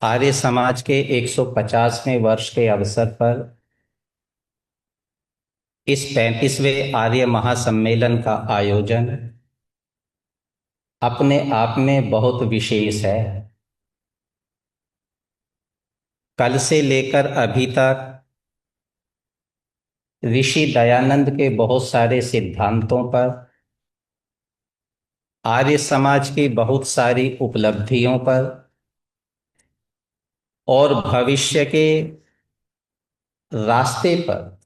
आर्य समाज के 150वें वर्ष के अवसर पर इस 35वें आर्य महासम्मेलन का आयोजन अपने आप में बहुत विशेष है। कल से लेकर अभी तक ऋषि दयानंद के बहुत सारे सिद्धांतों पर, आर्य समाज की बहुत सारी उपलब्धियों पर और भविष्य के रास्ते पर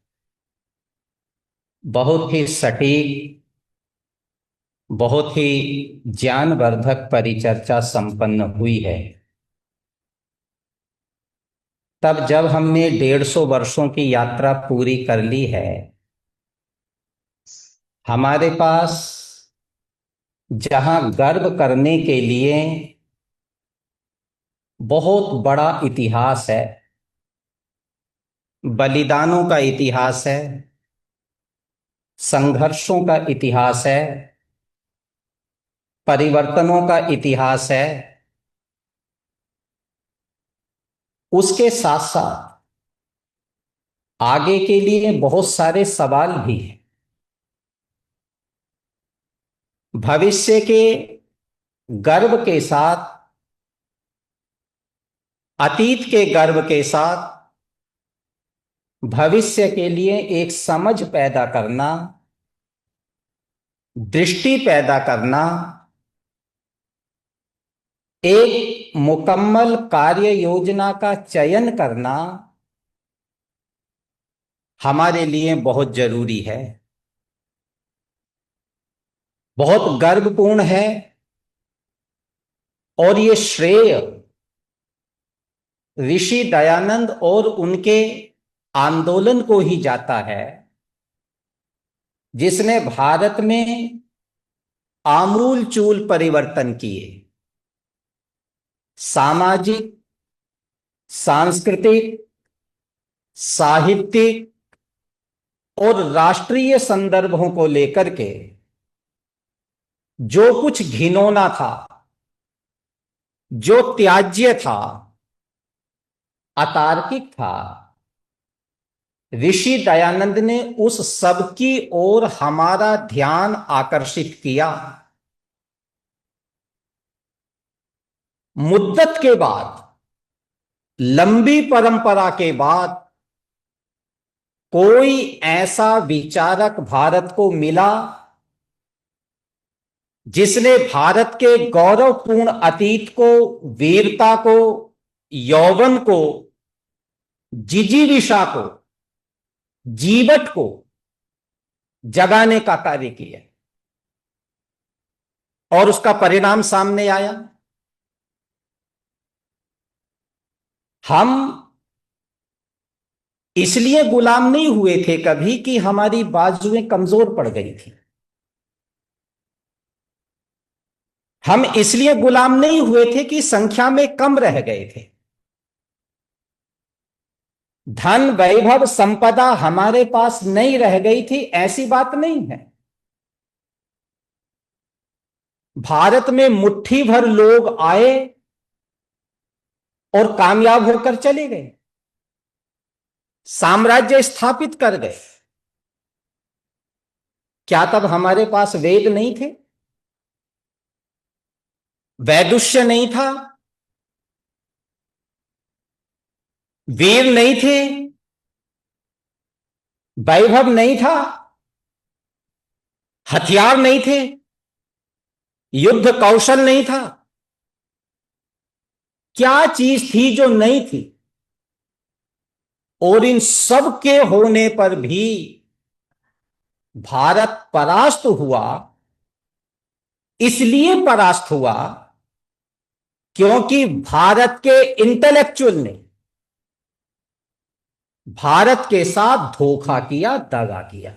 बहुत ही सटीक, बहुत ही ज्ञानवर्धक परिचर्चा संपन्न हुई है। तब जब हमने 150 वर्षों की यात्रा पूरी कर ली है, हमारे पास जहां गर्व करने के लिए बहुत बड़ा इतिहास है, बलिदानों का इतिहास है, संघर्षों का इतिहास है, परिवर्तनों का इतिहास है, उसके साथ साथ आगे के लिए बहुत सारे सवाल भी हैं। भविष्य के गर्व के साथ, अतीत के गर्व के साथ भविष्य के लिए एक समझ पैदा करना, दृष्टि पैदा करना, एक मुकम्मल कार्य योजना का चयन करना हमारे लिए बहुत जरूरी है, बहुत गर्वपूर्ण है। और ये श्रेय ऋषि दयानंद और उनके आंदोलन को ही जाता है, जिसने भारत में आमूल चूल परिवर्तन किए। सामाजिक, सांस्कृतिक, साहित्यिक और राष्ट्रीय संदर्भों को लेकर के जो कुछ घिनौना था, जो त्याज्य था, अतार्किक था, ऋषि दयानंद ने उस सब की ओर हमारा ध्यान आकर्षित किया। मुद्दत के बाद, लंबी परंपरा के बाद कोई ऐसा विचारक भारत को मिला जिसने भारत के गौरवपूर्ण अतीत को, वीरता को, यौवन को, जिजीविषा को, जीवट को जगाने का कार्य किया। और उसका परिणाम सामने आया। हम इसलिए गुलाम नहीं हुए थे कभी कि हमारी बाजुएं कमजोर पड़ गई थी। हम इसलिए गुलाम नहीं हुए थे कि संख्या में कम रह गए थे। धन, वैभव, संपदा हमारे पास नहीं रह गई थी, ऐसी बात नहीं है। भारत में मुट्ठी भर लोग आए और कामयाब होकर चले गए, साम्राज्य स्थापित कर गए। क्या तब हमारे पास वेद नहीं थे? वैदुष्य नहीं था? वीर नहीं थे? वैभव नहीं था? हथियार नहीं थे? युद्ध कौशल नहीं था? क्या चीज थी जो नहीं थी? और इन सब के होने पर भी भारत परास्त हुआ। इसलिए परास्त हुआ क्योंकि भारत के इंटेलेक्चुअल ने भारत के साथ धोखा किया, दगा किया।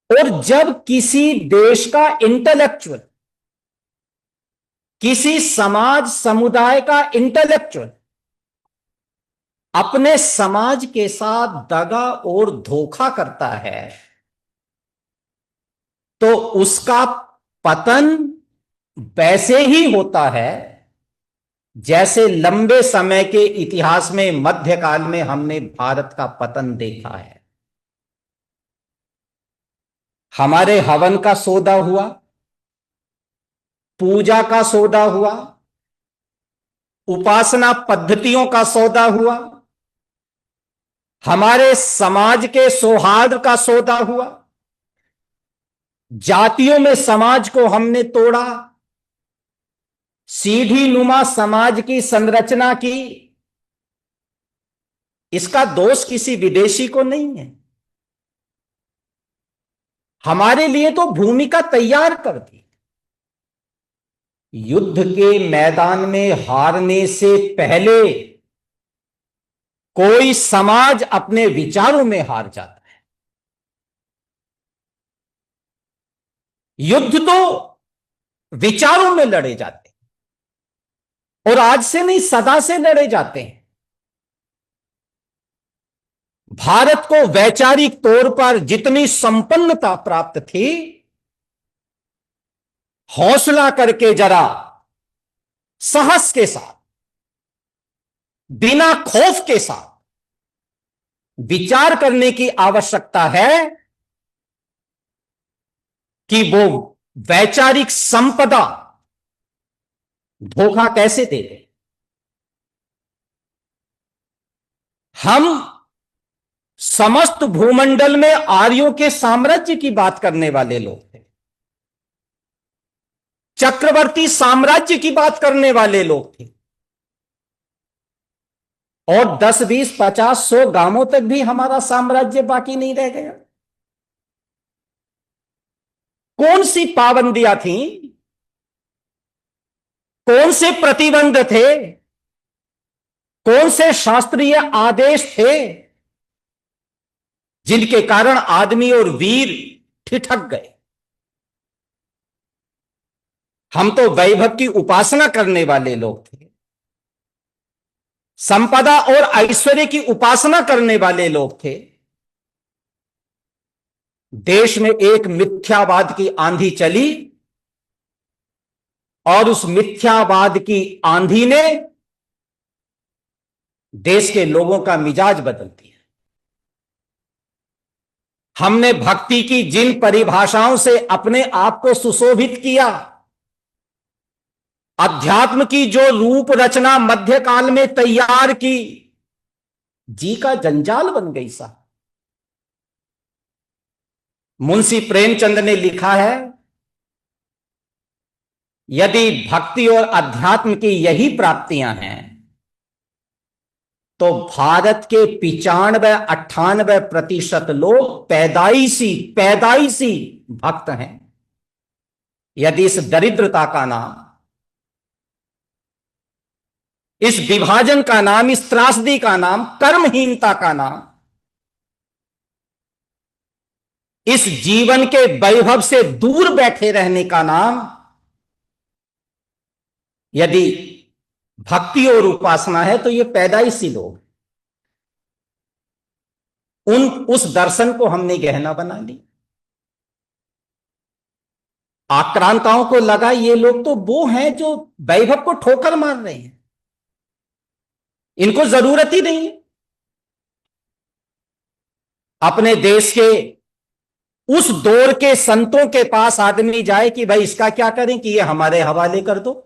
और जब किसी देश का इंटेलेक्चुअल, किसी समाज समुदाय का इंटेलेक्चुअल अपने समाज के साथ दगा और धोखा करता है, तो उसका पतन वैसे ही होता है जैसे लंबे समय के इतिहास में मध्यकाल में हमने भारत का पतन देखा है। हमारे हवन का सौदा हुआ, पूजा का सौदा हुआ, उपासना पद्धतियों का सौदा हुआ, हमारे समाज के सौहार्द का सौदा हुआ, जातियों में समाज को हमने तोड़ा, सीढ़ी नुमा समाज की संरचना की। इसका दोष किसी विदेशी को नहीं है, हमारे लिए तो भूमिका तैयार कर दी। युद्ध के मैदान में हारने से पहले कोई समाज अपने विचारों में हार जाता है। युद्ध तो विचारों में लड़े जाते हैं, और आज से नहीं, सदा से लड़े जाते हैं। भारत को वैचारिक तौर पर जितनी संपन्नता प्राप्त थी, हौसला करके जरा साहस के साथ, बिना खौफ के साथ विचार करने की आवश्यकता है कि वो वैचारिक संपदा धोखा कैसे दे दे। हम समस्त भूमंडल में आर्यों के साम्राज्य की बात करने वाले लोग थे, चक्रवर्ती साम्राज्य की बात करने वाले लोग थे, और 10, 20, 50, 100 गांवों तक भी हमारा साम्राज्य बाकी नहीं रह गया। कौन सी पाबंदियां थी, कौन से प्रतिबंध थे, कौन से शास्त्रीय आदेश थे जिनके कारण आदमी और वीर ठिठक गए। हम तो वैभव की उपासना करने वाले लोग थे, संपदा और ऐश्वर्य की उपासना करने वाले लोग थे। देश में एक मिथ्यावाद की आंधी चली, और उस मिथ्यावाद की आंधी ने देश के लोगों का मिजाज बदल दिया। हमने भक्ति की जिन परिभाषाओं से अपने आप को सुशोभित किया, अध्यात्म की जो रूप रचना मध्यकाल में तैयार की, जी का जंजाल बन गई सा। मुंशी प्रेमचंद ने लिखा है, यदि भक्ति और अध्यात्म की यही प्राप्तियां हैं, तो भारत के 95-98% लोग पैदाइशी भक्त हैं। यदि इस दरिद्रता का नाम, इस विभाजन का नाम, इस त्रासदी का नाम, कर्महीनता का नाम, इस जीवन के वैभव से दूर बैठे रहने का नाम यदि भक्ति और उपासना है, तो ये पैदाइशी लोग, उस दर्शन को हमने गहना बना ली। आक्रांताओं को लगा ये लोग तो वो हैं जो वैभव को ठोकर मार रहे हैं, इनको जरूरत ही नहीं है। अपने देश के उस दौर के संतों के पास आदमी जाए कि भाई इसका क्या करें कि ये हमारे हवाले कर दो,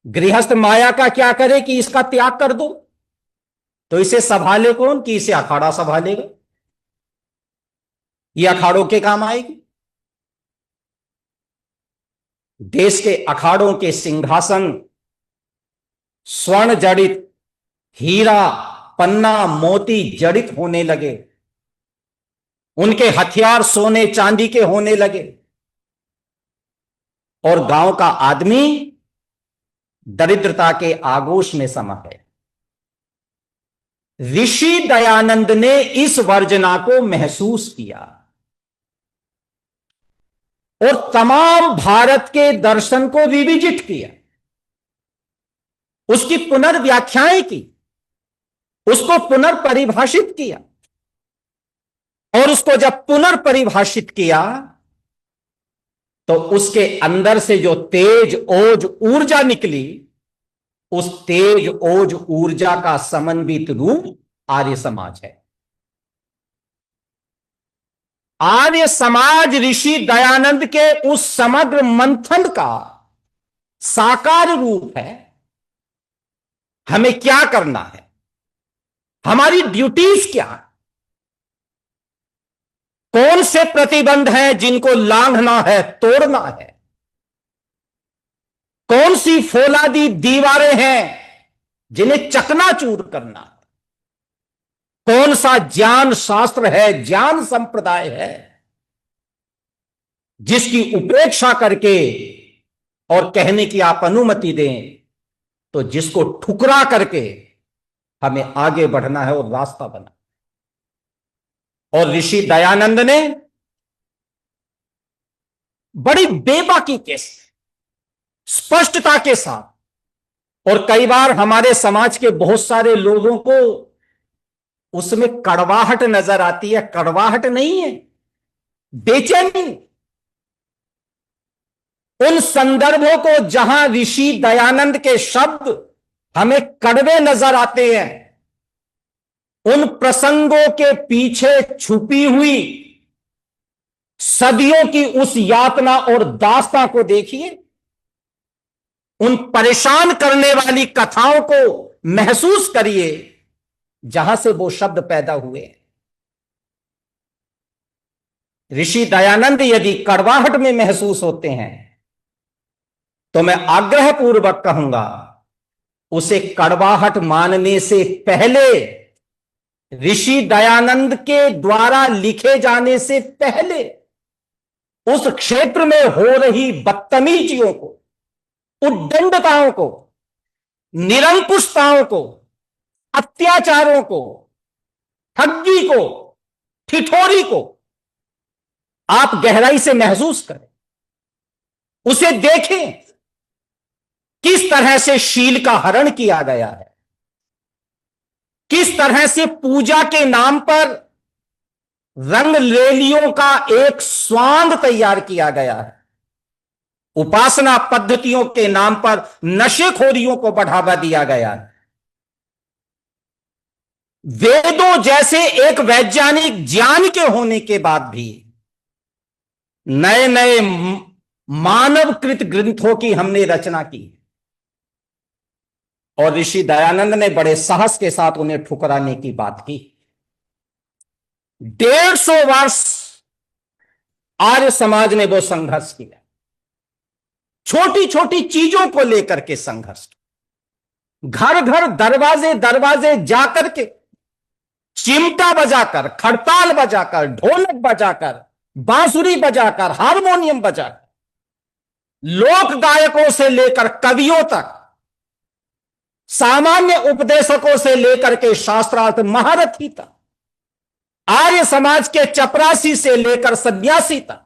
गृहस्थ माया का क्या करे कि इसका त्याग कर दो, तो इसे संभाले कौन कि इसे अखाड़ा संभालेगा, ये अखाड़ों के काम आएगी। देश के अखाड़ों के सिंहासन स्वर्ण जड़ित, हीरा पन्ना मोती जड़ित होने लगे, उनके हथियार सोने चांदी के होने लगे, और गांव का आदमी दरिद्रता के आगोश में समा है। ऋषि दयानंद ने इस वर्जना को महसूस किया और तमाम भारत के दर्शन को रिविजिट किया, उसकी पुनर्व्याख्याएं की, उसको पुनर्परिभाषित किया, और उसको जब पुनर्परिभाषित किया तो उसके अंदर से जो तेज ओज ऊर्जा निकली, उस तेज ओज ऊर्जा का समन्वित रूप आर्य समाज है। आर्य समाज ऋषि दयानंद के उस समग्र मंथन का साकार रूप है। हमें क्या करना है, हमारी ड्यूटीज क्या है, कौन से प्रतिबंध हैं जिनको लांघना है, तोड़ना है, कौन सी फौलादी दीवारें हैं जिन्हें चकनाचूर करना है, कौन सा ज्ञान शास्त्र है, ज्ञान संप्रदाय है जिसकी उपेक्षा करके और कहने की आप अनुमति दें तो जिसको ठुकरा करके हमें आगे बढ़ना है और रास्ता बना। और ऋषि दयानंद ने बड़ी बेबाकी के स्पष्टता के साथ, और कई बार हमारे समाज के बहुत सारे लोगों को उसमें कड़वाहट नजर आती है, कड़वाहट नहीं है, बेचैनी। उन संदर्भों को जहां ऋषि दयानंद के शब्द हमें कड़वे नजर आते हैं, उन प्रसंगों के पीछे छुपी हुई सदियों की उस यातना और दास्तां को देखिए, उन परेशान करने वाली कथाओं को महसूस करिए जहां से वो शब्द पैदा हुए। ऋषि दयानंद यदि कड़वाहट में महसूस होते हैं तो मैं आग्रहपूर्वक कहूंगा, उसे कड़वाहट मानने से पहले, ऋषि दयानंद के द्वारा लिखे जाने से पहले, उस क्षेत्र में हो रही बदतमीजियों को, उद्दंडताओं को, निरंकुशताओं को, अत्याचारों को, ठगी को, ठिठोरी को आप गहराई से महसूस करें, उसे देखें किस तरह से शील का हरण किया गया है, किस तरह से पूजा के नाम पर रंग लेलियों का एक स्वांग तैयार किया गया है, उपासना पद्धतियों के नाम पर नशेखोरियों को बढ़ावा दिया गया है। वेदों जैसे एक वैज्ञानिक ज्ञान के होने के बाद भी नए नए मानवकृत ग्रंथों की हमने रचना की, और ऋषि दयानंद ने बड़े साहस के साथ उन्हें ठुकराने की बात की। 150 वर्ष आर्य समाज ने वो संघर्ष किया, छोटी छोटी चीजों को लेकर के संघर्ष, घर घर दरवाजे दरवाजे जाकर के चिमटा बजाकर, खड़ताल बजाकर, ढोलक बजाकर, बांसुरी बजाकर, हारमोनियम बजाकर, लोक गायकों से लेकर कवियों तक, सामान्य उपदेशकों से लेकर के शास्त्रार्थ महारथी तक, आर्य समाज के चपरासी से लेकर सन्यासी तक,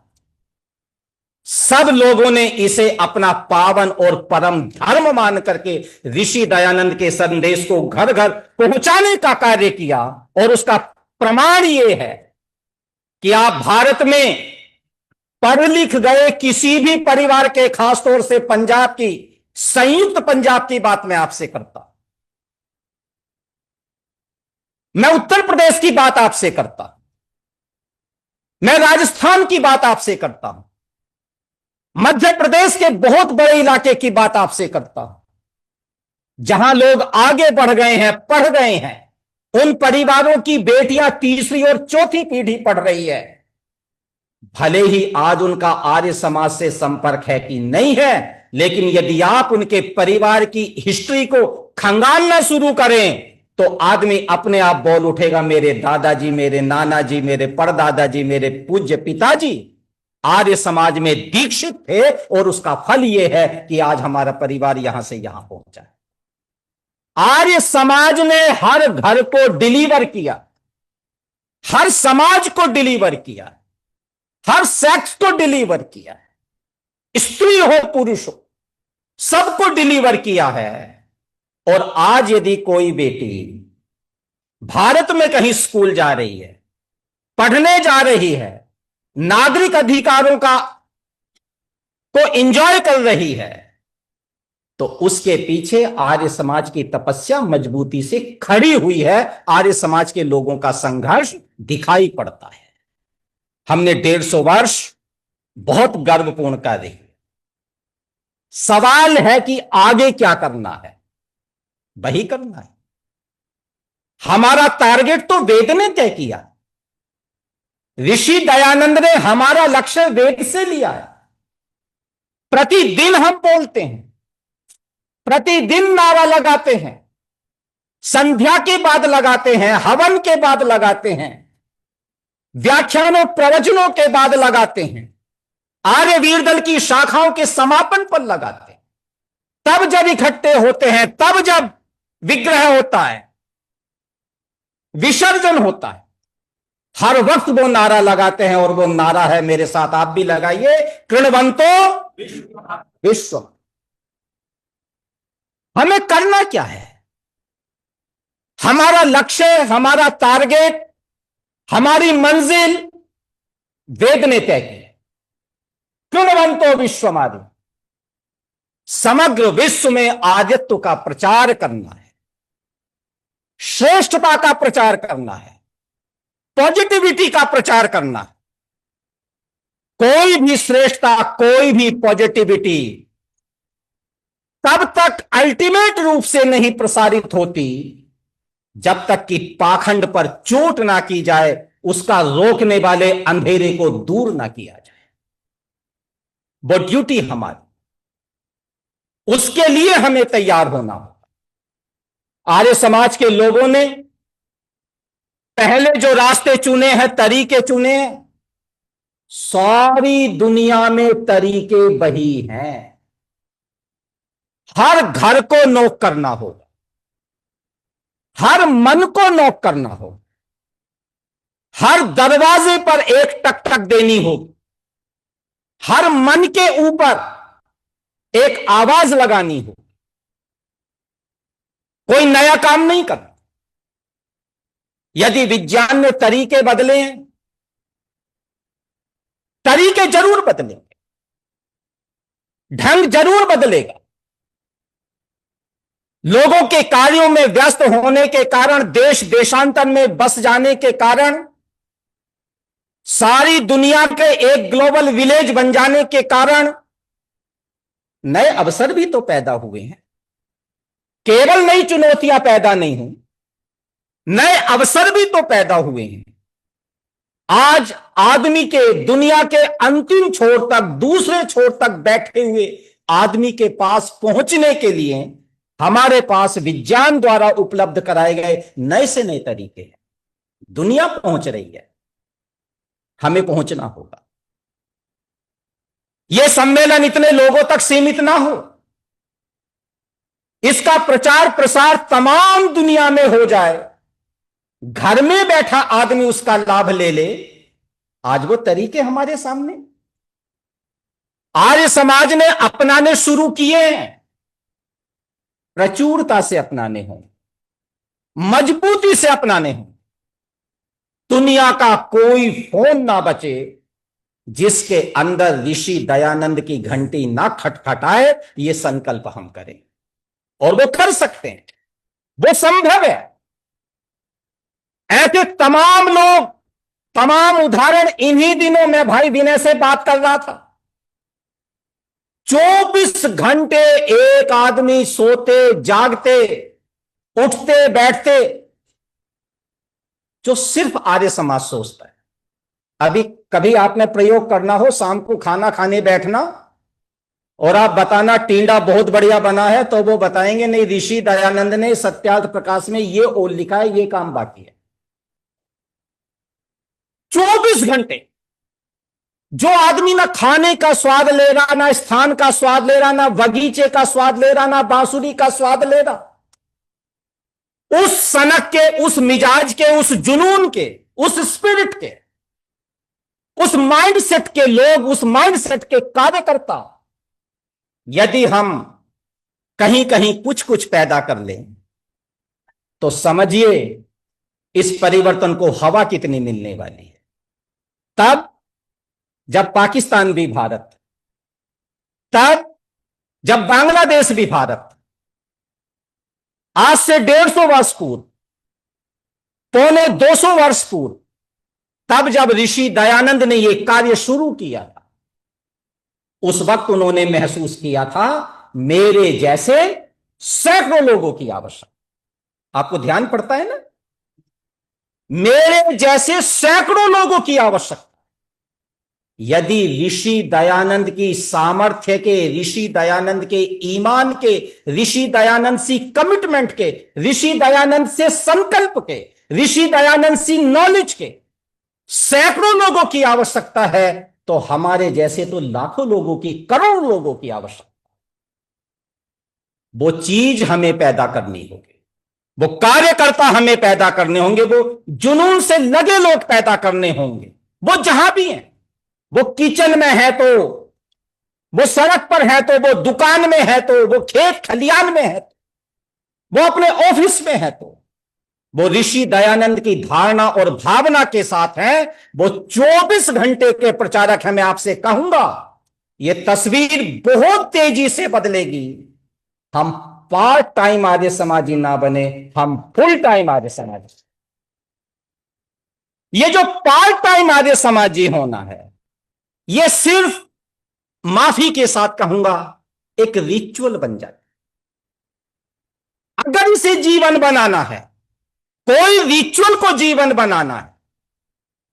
सब लोगों ने इसे अपना पावन और परम धर्म मान करके ऋषि दयानंद के संदेश को घर घर पहुंचाने का कार्य किया। और उसका प्रमाण यह है कि आप भारत में पढ़ लिख गए किसी भी परिवार के, खासतौर से पंजाब की, संयुक्त पंजाब की बात मैं आपसे करता, मैं उत्तर प्रदेश की बात आपसे करता, मैं राजस्थान की बात आपसे करता हूं, मध्य प्रदेश के बहुत बड़े इलाके की बात आपसे करता हूं, जहां लोग आगे बढ़ गए हैं, पढ़ गए हैं, उन परिवारों की बेटियां तीसरी और चौथी पीढ़ी पढ़ रही है। भले ही आज उनका आर्य समाज से संपर्क है कि नहीं है, लेकिन यदि आप उनके परिवार की हिस्ट्री को खंगालना शुरू करें तो आदमी अपने आप बोल उठेगा, मेरे दादाजी, मेरे नाना जी, मेरे परदादाजी, मेरे पूज्य पिताजी आर्य समाज में दीक्षित थे, और उसका फल यह है कि आज हमारा परिवार यहां से यहां पहुंचा है। आर्य समाज ने हर घर को डिलीवर किया, हर समाज को डिलीवर किया, हर सेक्स को डिलीवर किया है, स्त्री हो पुरुष हो, सबको डिलीवर किया है। और आज यदि कोई बेटी भारत में कहीं स्कूल जा रही है, पढ़ने जा रही है, नागरिक अधिकारों का को एंजॉय कर रही है, तो उसके पीछे आर्य समाज की तपस्या मजबूती से खड़ी हुई है, आर्य समाज के लोगों का संघर्ष दिखाई पड़ता है। हमने 150 वर्ष बहुत गर्वपूर्ण कार्य किया। सवाल है कि आगे क्या करना है, वही करना है। हमारा टारगेट तो वेद ने तय किया। ऋषि दयानंद ने हमारा लक्ष्य वेद से लिया है। प्रतिदिन हम बोलते हैं, प्रतिदिन नारा लगाते हैं, संध्या के बाद लगाते हैं, हवन के बाद लगाते हैं, व्याख्यानों प्रवचनों के बाद लगाते हैं, आर्य वीर दल की शाखाओं के समापन पर लगाते हैं। तब जब इकट्ठे होते हैं, तब जब विग्रह होता है, विसर्जन होता है, हर वक्त वो नारा लगाते हैं। और वो नारा है, मेरे साथ आप भी लगाइए, कृणवंतो विश्व। हमें करना क्या है? हमारा लक्ष्य, हमारा टारगेट, हमारी मंजिल वेद ने तय की है। कृणवंतो विश्वमादि, समग्र विश्व में आदित्य का प्रचार करना है, श्रेष्ठता का प्रचार करना है, पॉजिटिविटी का प्रचार करना है। कोई भी श्रेष्ठता, कोई भी पॉजिटिविटी तब तक अल्टीमेट रूप से नहीं प्रसारित होती जब तक कि पाखंड पर चोट ना की जाए, उसका रोकने वाले अंधेरे को दूर ना किया जाए। वो ड्यूटी हमारी, उसके लिए हमें तैयार होना होगा। आर्य समाज के लोगों ने पहले जो रास्ते चुने हैं, तरीके चुने हैं, सारी दुनिया में तरीके वही हैं। हर घर को नोक करना होगा, हर मन को नोक करना होगा, हर दरवाजे पर एक टक टक देनी होगी, हर मन के ऊपर एक आवाज लगानी होगी। कोई नया काम नहीं करना। यदि विज्ञान ने तरीके बदले हैं, तरीके जरूर बदलेंगे, ढंग जरूर बदलेगा। लोगों के कार्यों में व्यस्त होने के कारण, देश देशांतर में बस जाने के कारण, सारी दुनिया के एक ग्लोबल विलेज बन जाने के कारण नए अवसर भी तो पैदा हुए हैं। केवल नई चुनौतियां पैदा नहीं हुई, नए अवसर भी तो पैदा हुए हैं। आज आदमी के दुनिया के अंतिम छोर तक, दूसरे छोर तक बैठे हुए आदमी के पास पहुंचने के लिए हमारे पास विज्ञान द्वारा उपलब्ध कराए गए नए से नए तरीके हैं। दुनिया पहुंच रही है, हमें पहुंचना होगा। यह सम्मेलन इतने लोगों तक सीमित ना हो, इसका प्रचार प्रसार तमाम दुनिया में हो जाए, घर में बैठा आदमी उसका लाभ ले ले। आज वो तरीके हमारे सामने आर्य समाज ने अपनाने शुरू किए हैं, प्रचुरता से अपनाने हों, मजबूती से अपनाने हों। दुनिया का कोई फोन ना बचे जिसके अंदर ऋषि दयानंद की घंटी ना खटखटाए। यह संकल्प हम करें, और वो कर सकते हैं, वो संभव है। ऐसे तमाम लोग, तमाम उदाहरण इन्हीं दिनों में भाई विनय से बात कर रहा था। 24 घंटे एक आदमी सोते जागते, उठते बैठते, जो सिर्फ आर्य समाज सोचता है। अभी कभी आपने प्रयोग करना हो, शाम को खाना खाने बैठना और आप बताना टींडा बहुत बढ़िया बना है, तो वो बताएंगे नहीं, ऋषि दयानंद ने सत्यार्थ प्रकाश में ये ओल लिखा है, ये काम बाकी है। 24 घंटे जो आदमी ना खाने का स्वाद ले रहा, ना स्थान का स्वाद ले रहा, ना बगीचे का स्वाद ले रहा, ना बांसुरी का स्वाद ले रहा, उस सनक के, उस मिजाज के, उस जुनून के, उस स्पिरिट के, उस माइंडसेट के लोग, उस माइंडसेट के कार्यकर्ता, यदि हम कहीं कहीं कुछ कुछ पैदा कर लें, तो समझिए इस परिवर्तन को हवा कितनी मिलने वाली है। तब जब पाकिस्तान भी भारत, तब जब बांग्लादेश भी भारत, आज से 150 वर्ष पूर्व, पौने 200 वर्ष पूर्व, तब जब ऋषि दयानंद ने यह कार्य शुरू किया था, उस वक्त उन्होंने महसूस किया था मेरे जैसे सैकड़ों लोगों की आवश्यकता। आपको ध्यान पड़ता है ना, मेरे जैसे सैकड़ों लोगों की आवश्यकता। यदि ऋषि दयानंद की सामर्थ्य के, ऋषि दयानंद के ईमान के, ऋषि दयानंद सी कमिटमेंट के, ऋषि दयानंद से संकल्प के, ऋषि दयानंद सी नॉलेज के सैकड़ों लोगों की आवश्यकता है, तो हमारे जैसे तो लाखों लोगों की, करोड़ों लोगों की आवश्यकता। वो चीज हमें पैदा करनी होगी, वो कार्यकर्ता हमें पैदा करने होंगे, वो जुनून से लगे लोग पैदा करने होंगे। वो जहां भी हैं, वो किचन में है तो, वो सड़क पर है तो, वो दुकान में है तो, वो खेत खलियान में है तो, वो अपने ऑफिस में है तो, वो ऋषि दयानंद की धारणा और भावना के साथ है। वो 24 घंटे के प्रचारक हैं। मैं आपसे कहूंगा यह तस्वीर बहुत तेजी से बदलेगी। हम पार्ट टाइम आर्य समाजी ना बने, हम फुल टाइम आर्य समाजी। ये जो पार्ट टाइम आर्य समाजी होना है, यह सिर्फ, माफी के साथ कहूंगा, एक रिचुअल बन जाए। अगर इसे जीवन बनाना है, कोई रिचुअल को जीवन बनाना है,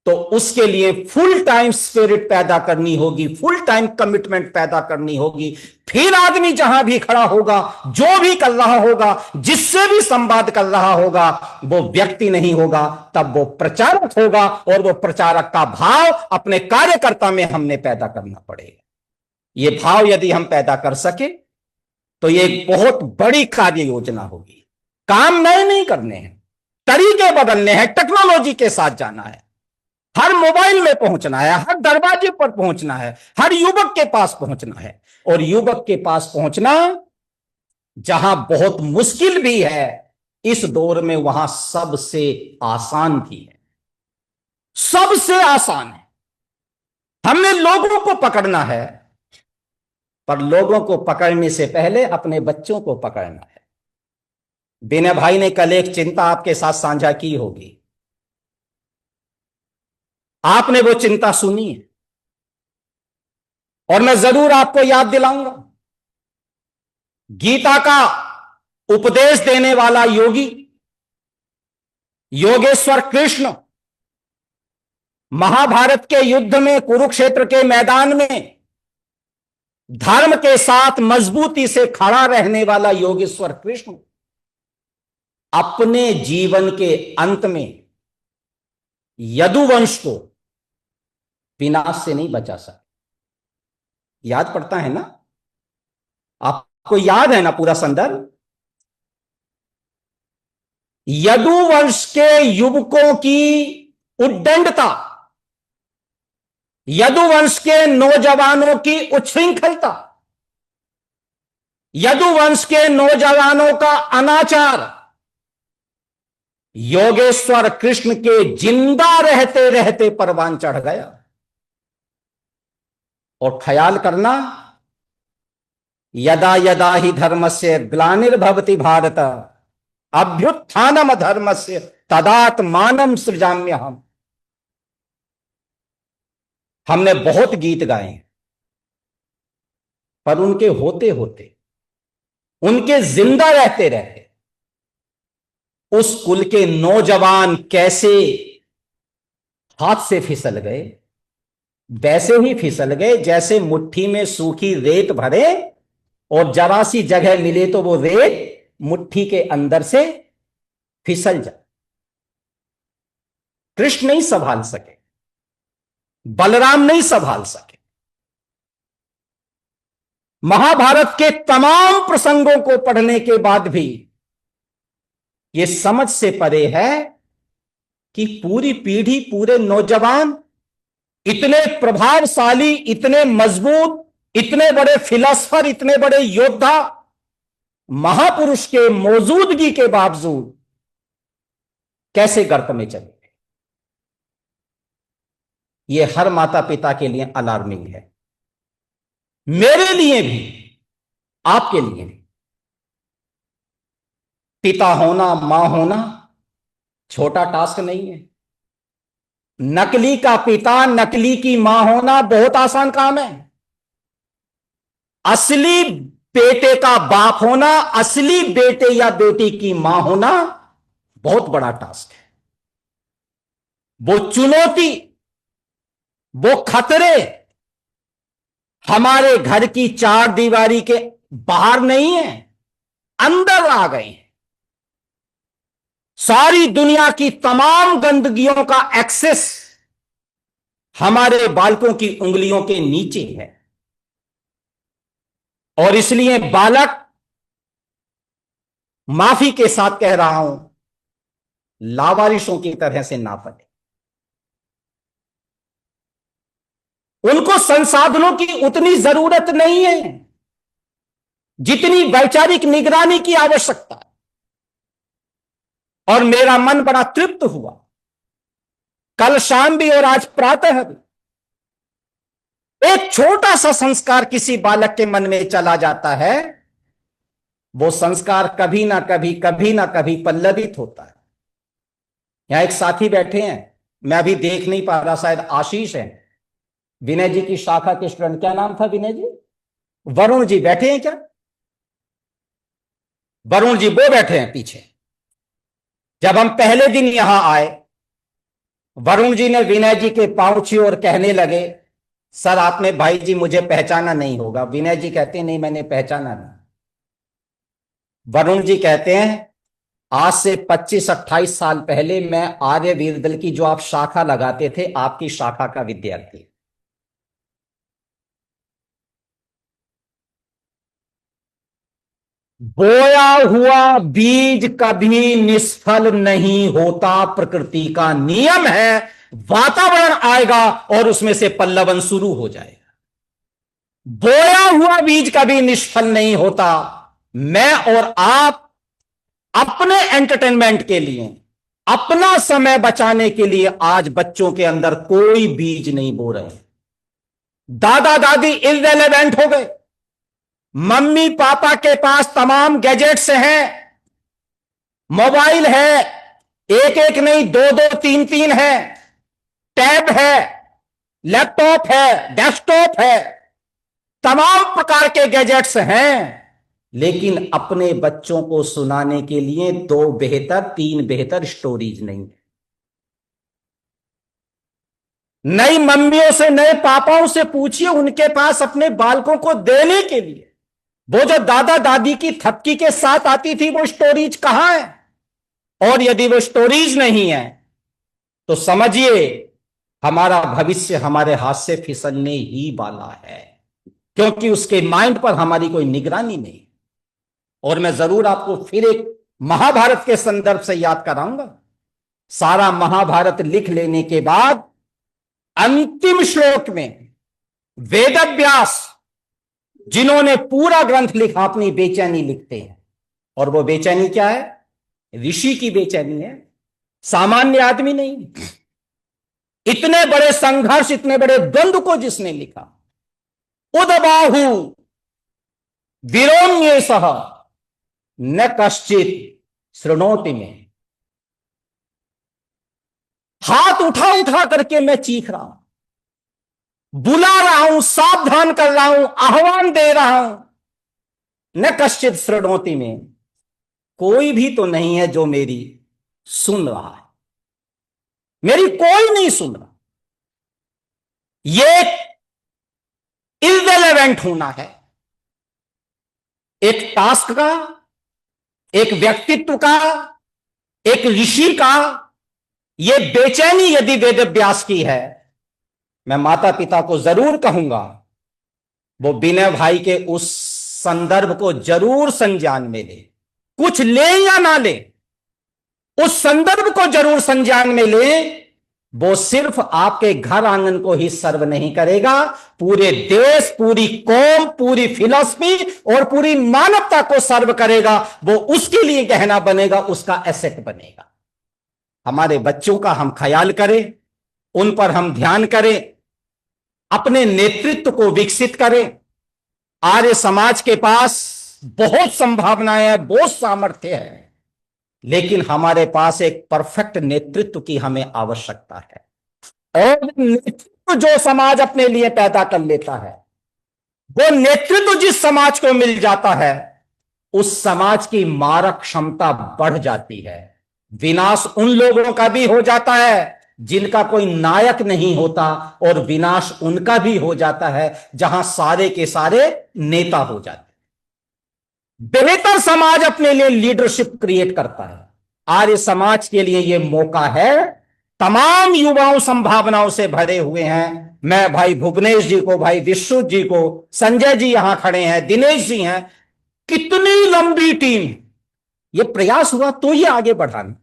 तो उसके लिए फुल टाइम स्पिरिट पैदा करनी होगी, फुल टाइम कमिटमेंट पैदा करनी होगी। फिर आदमी जहां भी खड़ा होगा, जो भी कर रहा होगा, जिससे भी संवाद कर रहा होगा, वो व्यक्ति नहीं होगा, तब वो प्रचारक होगा। और वो प्रचारक का भाव अपने कार्यकर्ता में हमने पैदा करना पड़ेगा। ये भाव यदि हम पैदा कर सके तो ये एक बहुत बड़ी कार्य योजना होगी। काम नए नहीं करने हैं, तरीके बदलने हैं, टेक्नोलॉजी के साथ जाना है, हर मोबाइल में पहुंचना है, हर दरवाजे पर पहुंचना है, हर युवक के पास पहुंचना है। और युवक के पास पहुंचना जहां बहुत मुश्किल भी है, इस दौर में वहां सबसे आसान भी है, सबसे आसान है। हमने लोगों को पकड़ना है, पर लोगों को पकड़ने से पहले अपने बच्चों को पकड़ना है। विनय भाई ने कल एक चिंता आपके साथ साझा की होगी, आपने वो चिंता सुनी है, और मैं जरूर आपको याद दिलाऊंगा। गीता का उपदेश देने वाला योगी योगेश्वर कृष्ण महाभारत के युद्ध में, कुरुक्षेत्र के मैदान में धर्म के साथ मजबूती से खड़ा रहने वाला योगेश्वर कृष्ण अपने जीवन के अंत में यदुवंश को विनाश से नहीं बचा सके। याद पड़ता है ना, आपको याद है ना पूरा संदर्भ? यदुवंश के युवकों की उद्दंडता, यदुवंश के नौजवानों की उच्छृंखलता, यदुवंश के नौजवानों का अनाचार योगेश्वर कृष्ण के जिंदा रहते रहते परवान चढ़ गया। और ख्याल करना, यदा यदा ही धर्मस्य ग्लानिर्भवति भारत अभ्युत्थानम धर्मस्य तदात्मानं सृजाम्यहम्। हमने बहुत गीत गाए, पर उनके होते होते, उनके जिंदा रहते रहते उस कुल के नौजवान कैसे हाथ से फिसल गए, वैसे ही फिसल गए जैसे मुट्ठी में सूखी रेत भरे और जरा सी जगह मिले तो वो रेत मुट्ठी के अंदर से फिसल जाए। कृष्ण नहीं संभाल सके, बलराम नहीं संभाल सके। महाभारत के तमाम प्रसंगों को पढ़ने के बाद भी यह समझ से परे है कि पूरी पीढ़ी, पूरे नौजवान इतने प्रभावशाली, इतने मजबूत, इतने बड़े फिलोसफर, इतने बड़े योद्धा, महापुरुष के मौजूदगी के बावजूद कैसे गर्त में चले गए। यह हर माता पिता के लिए अलार्मिंग है, मेरे लिए भी, आपके लिए नहीं। पिता होना, मां होना छोटा टास्क नहीं है। नकली का पिता, नकली की मां होना बहुत आसान काम है। असली बेटे का बाप होना, असली बेटे या बेटी की मां होना बहुत बड़ा टास्क है। वो चुनौती, वो खतरे हमारे घर की चार दीवारी के बाहर नहीं है, अंदर आ गए हैं। सारी दुनिया की तमाम गंदगियों का एक्सेस हमारे बालकों की उंगलियों के नीचे है। और इसलिए बालक, माफी के साथ कह रहा हूं, लावारिशों की तरह से ना पले। उनको संसाधनों की उतनी जरूरत नहीं है जितनी वैचारिक निगरानी की आवश्यकता है। और मेरा मन बड़ा तृप्त हुआ, कल शाम भी और आज प्रातः भी एक छोटा सा संस्कार किसी बालक के मन में चला जाता है, वो संस्कार कभी ना कभी पल्लवित होता है। यहां एक साथी बैठे हैं, मैं अभी देख नहीं पा रहा, शायद आशीष है, विनय जी की शाखा के स्टूडेंट। क्या नाम था विनय जी? वरुण जी बैठे हैं क्या? वरुण जी वो बैठे हैं पीछे। जब हम पहले दिन यहां आए, वरुण जी ने विनय जी के पांव छुए और कहने लगे, सर आपने भाई जी मुझे पहचाना नहीं होगा। विनय जी कहते हैं, नहीं मैंने पहचाना नहीं। वरुण जी कहते हैं, आज से 25-28 साल पहले मैं आर्य वीरदल की जो आप शाखा लगाते थे, आपकी शाखा का विद्यार्थी। बोया हुआ बीज कभी निष्फल नहीं होता, प्रकृति का नियम है। वातावरण आएगा और उसमें से पल्लवन शुरू हो जाएगा। बोया हुआ बीज कभी निष्फल नहीं होता। मैं और आप अपने एंटरटेनमेंट के लिए, अपना समय बचाने के लिए आज बच्चों के अंदर कोई बीज नहीं बो रहे। दादा दादी इररिलेवेंट हो गए। मम्मी पापा के पास तमाम गैजेट्स हैं, मोबाइल है, एक एक नहीं, दो दो तीन तीन है, टैब है, लैपटॉप है, डेस्कटॉप है, तमाम प्रकार के गैजेट्स हैं। लेकिन अपने बच्चों को सुनाने के लिए 2 बेहतर 3 बेहतर स्टोरीज नहीं। नई मम्मियों से, नए पापाओं से पूछिए, उनके पास अपने बालकों को देने के लिए वो जो दादा दादी की थपकी के साथ आती थी, वो स्टोरीज कहां है? और यदि वो स्टोरीज नहीं है तो समझिए हमारा भविष्य हमारे हाथ से फिसलने ही वाला है, क्योंकि उसके माइंड पर हमारी कोई निगरानी नहीं। और मैं जरूर आपको फिर एक महाभारत के संदर्भ से याद कराऊंगा। सारा महाभारत लिख लेने के बाद अंतिम श्लोक में वेदव्यास, जिन्होंने पूरा ग्रंथ लिखा, अपनी बेचैनी लिखते हैं। और वो बेचैनी क्या है? ऋषि की बेचैनी है, सामान्य आदमी नहीं। इतने बड़े संघर्ष, इतने बड़े द्वंद्व को जिसने लिखा, उदबाहु विरोम्ये सह न कश्चित शृणोति में। हाथ उठा उठा करके मैं चीख रहा हूं, बुला रहा हूं, सावधान कर रहा हूं, आह्वान दे रहा हूं, न कश्चित शृणोति में। कोई भी तो नहीं है जो मेरी सुन रहा है, मेरी कोई नहीं सुन रहा। ये इररिलेवेंट होना है, एक टास्क का, एक व्यक्तित्व का, एक ऋषि का। ये बेचैनी यदि वेदव्यास की है, मैं माता पिता को जरूर कहूंगा वो विनय भाई के उस संदर्भ को जरूर संज्ञान में ले। कुछ ले या ना ले, उस संदर्भ को जरूर संज्ञान में ले। वो सिर्फ आपके घर आंगन को ही सर्व नहीं करेगा, पूरे देश, पूरी कौम, पूरी फिलॉसफी और पूरी मानवता को सर्व करेगा। वो उसके लिए गहना बनेगा, उसका एसेट बनेगा। हमारे बच्चों का हम ख्याल करें, उन पर हम ध्यान करें, अपने नेतृत्व को विकसित करें। आर्य समाज के पास बहुत संभावनाएं हैं, बहुत सामर्थ्य है, लेकिन हमारे पास एक परफेक्ट नेतृत्व की हमें आवश्यकता है। और नेतृत्व जो समाज अपने लिए पैदा कर लेता है, वो नेतृत्व जिस समाज को मिल जाता है, उस समाज की मारक क्षमता बढ़ जाती है। विनाश उन लोगों का भी हो जाता है जिनका कोई नायक नहीं होता, और विनाश उनका भी हो जाता है जहां सारे के सारे नेता हो जाते हैं। बेहतर समाज अपने लिए लीडरशिप क्रिएट करता है। आर्य समाज के लिए यह मौका है। तमाम युवाओं संभावनाओं से भरे हुए हैं। मैं भाई भुवनेश जी को, भाई विश्वजीत जी को, संजय जी यहां खड़े हैं, दिनेश जी हैं, कितनी लंबी टीम। यह प्रयास हुआ तो ये आगे बढ़ाना,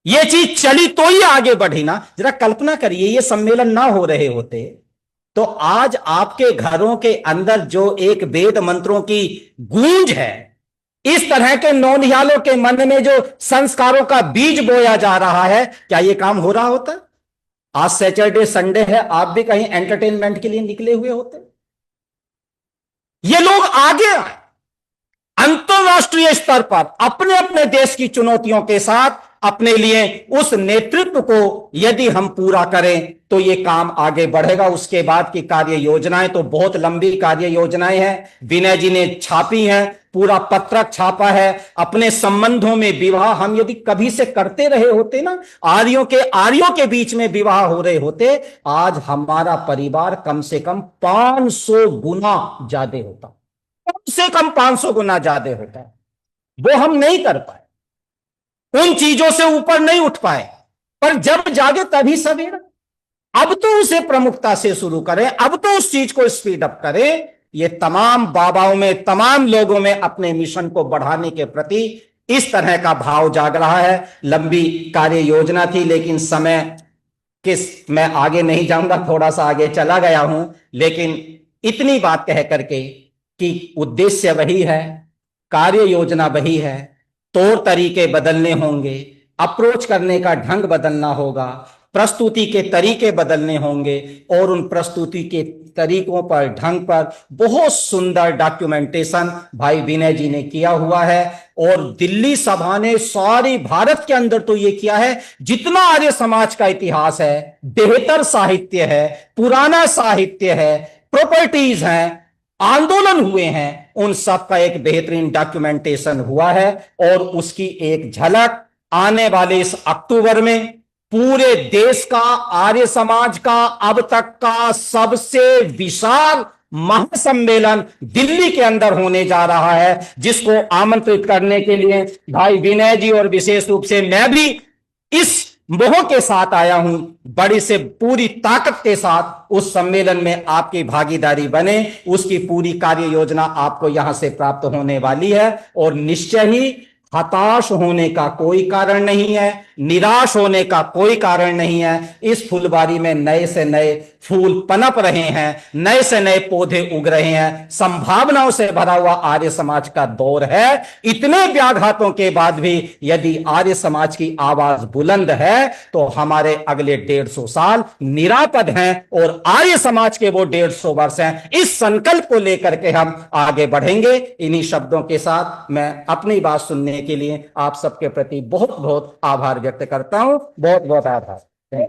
ये चीज चली तो ये आगे बढ़ी ना। जरा कल्पना करिए, ये सम्मेलन ना हो रहे होते तो आज आपके घरों के अंदर जो एक वेद मंत्रों की गूंज है, इस तरह के नौनिहालों के मन में जो संस्कारों का बीज बोया जा रहा है, क्या यह काम हो रहा होता? आज सैटरडे संडे है, आप भी कहीं एंटरटेनमेंट के लिए निकले हुए होते। ये लोग आगे आए, अंतरराष्ट्रीय स्तर पर अपने अपने देश की चुनौतियों के साथ अपने लिए उस नेतृत्व को यदि हम पूरा करें तो ये काम आगे बढ़ेगा। उसके बाद की कार्य योजनाएं तो बहुत लंबी कार्य योजनाएं हैं, विनय जी ने छापी हैं, पूरा पत्रक छापा है। अपने संबंधों में विवाह हम यदि कभी से करते रहे होते ना, आर्यों के बीच में विवाह हो रहे होते, आज हमारा परिवार कम से कम 500 गुना ज्यादा होता, कम से कम 500 गुना ज्यादा होता है। वो हम नहीं कर पाए, उन चीजों से ऊपर नहीं उठ पाए, पर जब जागे तभी सवेरा। अब तो उसे प्रमुखता से शुरू करें, अब तो उस चीज को स्पीड अप करें। ये तमाम बाबाओं में, तमाम लोगों में अपने मिशन को बढ़ाने के प्रति इस तरह का भाव जाग रहा है। लंबी कार्य योजना थी, लेकिन समय मैं आगे नहीं जाऊंगा, थोड़ा सा आगे चला गया हूं, लेकिन इतनी बात कह करके कि उद्देश्य वही है, कार्य योजना वही है, तौर तरीके बदलने होंगे, अप्रोच करने का ढंग बदलना होगा, प्रस्तुति के तरीके बदलने होंगे, और उन प्रस्तुति के तरीकों पर, ढंग पर बहुत सुंदर डॉक्यूमेंटेशन भाई विनय जी ने किया हुआ है। और दिल्ली सभा ने सारी भारत के अंदर तो यह किया है, जितना आर्य समाज का इतिहास है, बेहतर साहित्य है, पुराना साहित्य है, प्रॉपर्टीज हैं, आंदोलन हुए हैं, उन सब का एक बेहतरीन डॉक्यूमेंटेशन हुआ है। और उसकी एक झलक आने वाले इस अक्टूबर में पूरे देश का, आर्य समाज का अब तक का सबसे विशाल महासम्मेलन दिल्ली के अंदर होने जा रहा है, जिसको आमंत्रित करने के लिए भाई विनय जी और विशेष रूप से मैं भी इस मोह के साथ आया हूं। बड़ी से पूरी ताकत के साथ उस सम्मेलन में आपकी भागीदारी बने, उसकी पूरी कार्य योजना आपको यहां से प्राप्त होने वाली है। और निश्चय ही हताश होने का कोई कारण नहीं है, निराश होने का कोई कारण नहीं है। इस फुलबारी में नए से नए फूल पनप रहे हैं, नए से नए पौधे उग रहे हैं, संभावनाओं से भरा हुआ आर्य समाज का दौर है। इतने व्याघातों के बाद भी यदि आर्य समाज की आवाज बुलंद है तो हमारे अगले 150 साल निरापद हैं, और आर्य समाज के वो 150 वर्ष हैं। इस संकल्प को लेकर के हम आगे बढ़ेंगे। इन्हीं शब्दों के साथ मैं अपनी बात सुनने के लिए आप सबके प्रति बहुत बहुत आभार व्यक्त करता हूं। बहुत बहुत आभार।